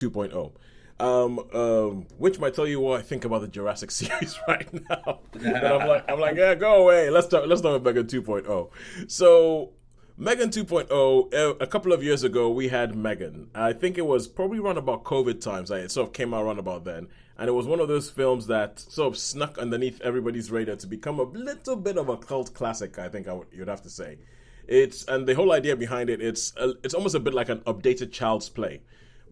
2.0. Which might tell you what I think about the Jurassic series right now. But I'm like, yeah, go away. Let's talk about Megan 2.0. So, Megan 2.0, a couple of years ago, we had Megan. I think it was probably around about COVID times. It sort of came out around about then. And it was one of those films that sort of snuck underneath everybody's radar to become a little bit of a cult classic, I think you'd have to say. And the whole idea behind it, it's almost a bit like an updated Child's Play.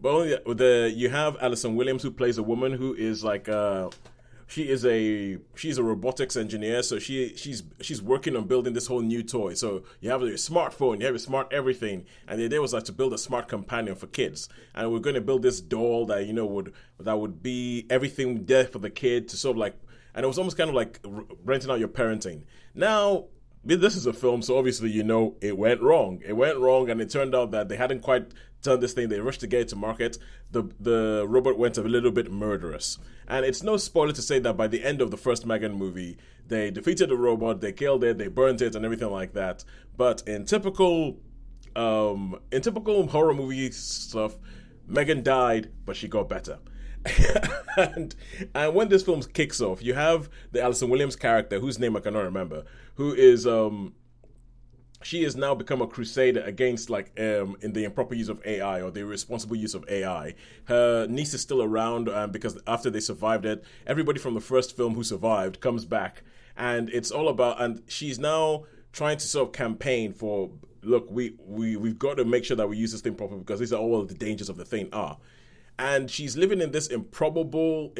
But only you have Alison Williams, who plays a woman who is like she's a robotics engineer, so she's working on building this whole new toy. So you have your smartphone, you have your smart everything, and the idea was like to build a smart companion for kids. And we're going to build this doll that would be everything there for the kid to sort of like, and it was almost kind of like renting out your parenting. Now this is a film, so obviously it went wrong. It went wrong, and it turned out that they hadn't quite done this thing. They rushed to get it to market. The robot went a little bit murderous, and it's no spoiler to say that by the end of the first Megan movie, they defeated the robot, they killed it, they burnt it, and everything like that. But in typical horror movie stuff, Megan died, but she got better. and and when this film kicks off, you have the Alison Williams character, whose name I cannot remember, who is she has now become a crusader against in the improper use of AI, or the irresponsible use of AI. Her niece is still around, because after they survived it, everybody from the first film who survived comes back, and it's all about, and she's now trying to sort of campaign for, look, we've got to make sure that we use this thing properly, because these are all the dangers of the thing are. And she's living in this improbable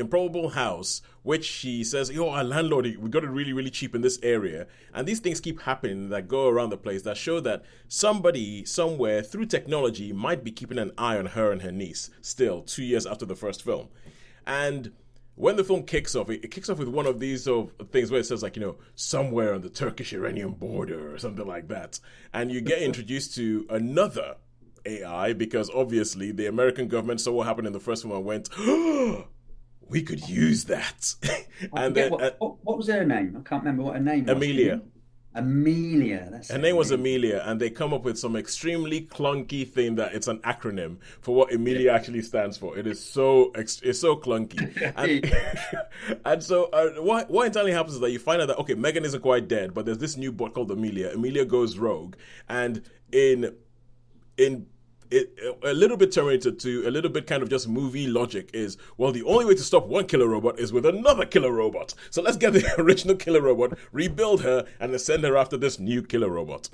house, which she says, our landlord, we got it really, really cheap in this area. And these things keep happening that go around the place that show that somebody, somewhere, through technology, might be keeping an eye on her and her niece, still, 2 years after the first film. And when the film kicks off, it kicks off with one of these sort of things where it says, somewhere on the Turkish-Iranian border, or something like that. And you get introduced to another AI, because obviously the American government saw what happened in the first one and went, oh, we could use that. And then what was her name? I can't remember what her name was. Amelia. Amelia. That's Her name was Amelia, and they come up with some extremely clunky thing that it's an acronym for what Amelia actually stands for. It's so clunky, and and so what entirely happens is that you find out that, okay, Megan isn't quite dead, but there's this new bot called Amelia. Amelia goes rogue, and in it, a little bit Terminator 2, a little bit kind of just movie logic is, well, the only way to stop one killer robot is with another killer robot. So let's get the original killer robot, rebuild her, and then send her after this new killer robot.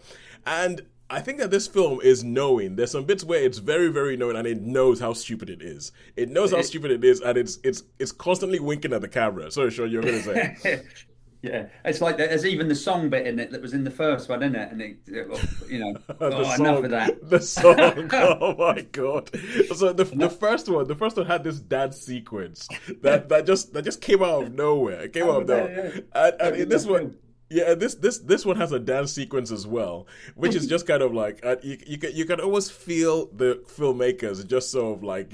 And I think that this film is knowing. There's some bits where it's very, very knowing, and it knows how stupid it is. It knows how stupid it is, and it's constantly winking at the camera. Sorry, Sean, you're going to say. Yeah, it's like there's even the song bit in it that was in the first one, isn't it? And enough of that. The song, oh my god! So the first one had this dance sequence that just came out of nowhere. It came out of nowhere, and in this one. Yeah, this one has a dance sequence as well, which is just kind of like you can almost feel the filmmakers just sort of like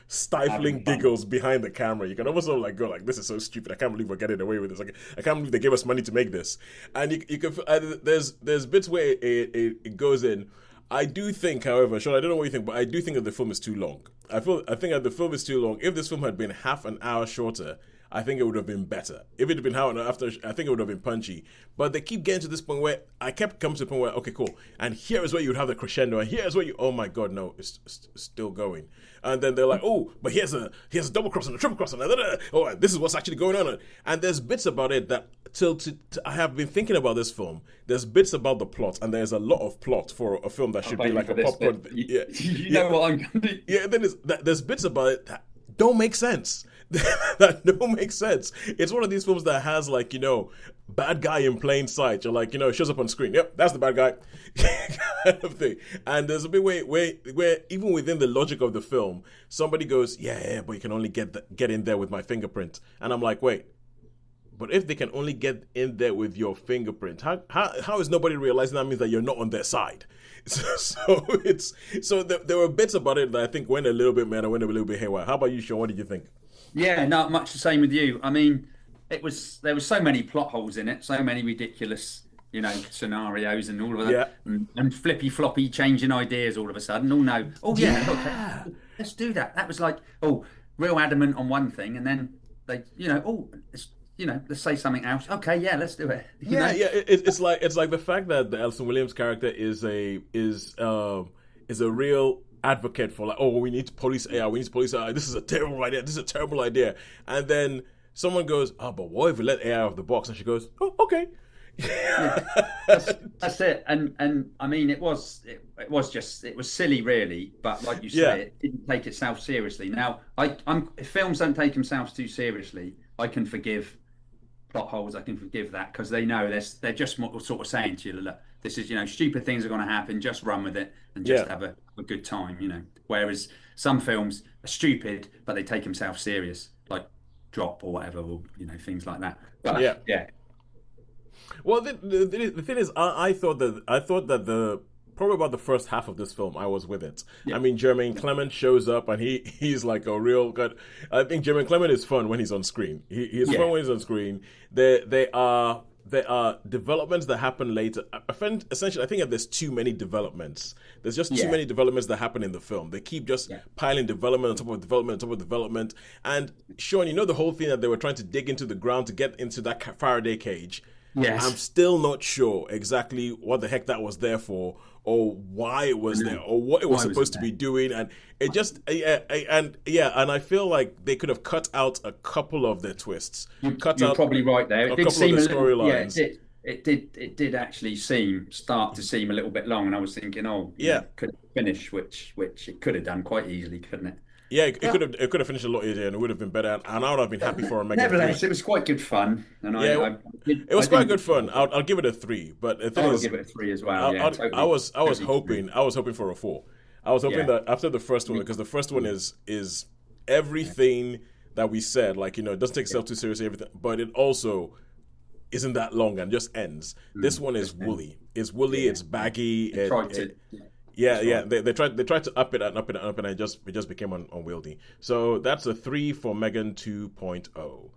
stifling giggles behind the camera. You can almost sort of like go like, this is so stupid. I can't believe we're getting away with this. Like, I can't believe they gave us money to make this. And you can there's bits where it goes in. I do think, however, Sean, I don't know what you think, but I do think that the film is too long. I think that the film is too long. If this film had been half an hour shorter, I think it would have been better. If it had been half an hour after, I think it would have been punchy. But they keep getting to this point where I kept coming to the point where, okay, cool. And here is where you would have the crescendo. And here's where oh my God, no, it's still going. And then they're like, oh, but here's a double cross and a triple cross. And oh, this is what's actually going on. And there's bits about it that, I have been thinking about this film. There's bits about the plot, and there's a lot of plot for a film that should be like a popcorn. You know what I'm going to do. Yeah, then there's bits about it that don't make sense. That don't make sense. It's one of these films that has bad guy in plain sight. You're like, it shows up on screen. Yep, that's the bad guy, kind of thing. And there's a bit where even within the logic of the film, somebody goes, yeah, but you can only get in there with my fingerprint. And I'm like, wait. But if they can only get in there with your fingerprint, how is nobody realizing that means that you're not on their side? So there were bits about it that I think went a little bit mad, went a little bit haywire. How about you, Sean? What did you think? Yeah, not much the same with you. I mean, there was so many plot holes in it, so many ridiculous scenarios and all of that, Yeah. and flippy floppy changing ideas all of a sudden. Oh no, oh yeah, Yeah. okay, let's do that. That was like, oh, real adamant on one thing, and then they, oh, let's say something else. Okay, yeah, let's do it. Yeah, yeah. It's like the fact that the Elson Williams character is a real advocate for, like, oh, we need to police AI. We need to police AI. This is a terrible idea. This is a terrible idea. And then someone goes, oh, but what if we let AI out of the box? And she goes, oh, okay. Yeah, that's it. And I mean, it was silly, really. But like you Yeah, say, it didn't take itself seriously. Now, if films don't take themselves too seriously, I can forgive plot holes. I can forgive that because they know they're just sort of saying to you, look, this is, stupid things are going to happen. Just run with it and just yeah, have a good time. Whereas some films are stupid, but they take themselves serious, like Drop or whatever, or things like that. yeah. But yeah, Well, the thing is, I thought that the probably about the first half of this film, I was with it. I yeah, mean, Jermaine Clement shows up, and he's like a real good. I think Jermaine Clement is fun when he's on screen. He is fun yeah, when he's on screen. There are developments that happen later. Essentially, I think that there's too many developments. There's just too yeah, many developments that happen in the film. They keep just yeah, piling development on top of development on top of development. And Sean, the whole thing that they were trying to dig into the ground to get into that Faraday cage. I'm yes. still not sure exactly what the heck that was there for, or why it I was there, know. or what it was Why was it supposed to be there? doing, and it just and I feel like they could have cut out a couple of their twists, cut You're out probably right there. It a did couple of seem the a little, yeah, it storylines. did. It did actually start to seem a little bit long, and I was thinking, oh, Yeah, could it finish, which it could have done quite easily, couldn't it? yeah, it But could have finished a lot easier, and it would have been better, and I would have been happy for a Megan nevertheless, three. it was quite good fun, and Yeah, it I was quite didn't. good fun. I'll give it a 3, but the thing I would is, give it a three as well. I, Yeah, I, I totally, was I was totally agree. hoping for a 4. I was hoping Yeah, that after the first one, me, because the first one yeah, is yeah, everything that we said, like, it doesn't take yeah, itself too seriously, everything, but it also isn't that long and just ends. This one is just then, woolly. It's woolly. yeah, It's yeah. baggy. They tried to. Yeah, Yeah, that's yeah. right. They tried to up it and up it and up it, and it just became unwieldy. So that's a 3 for Megan 2.0.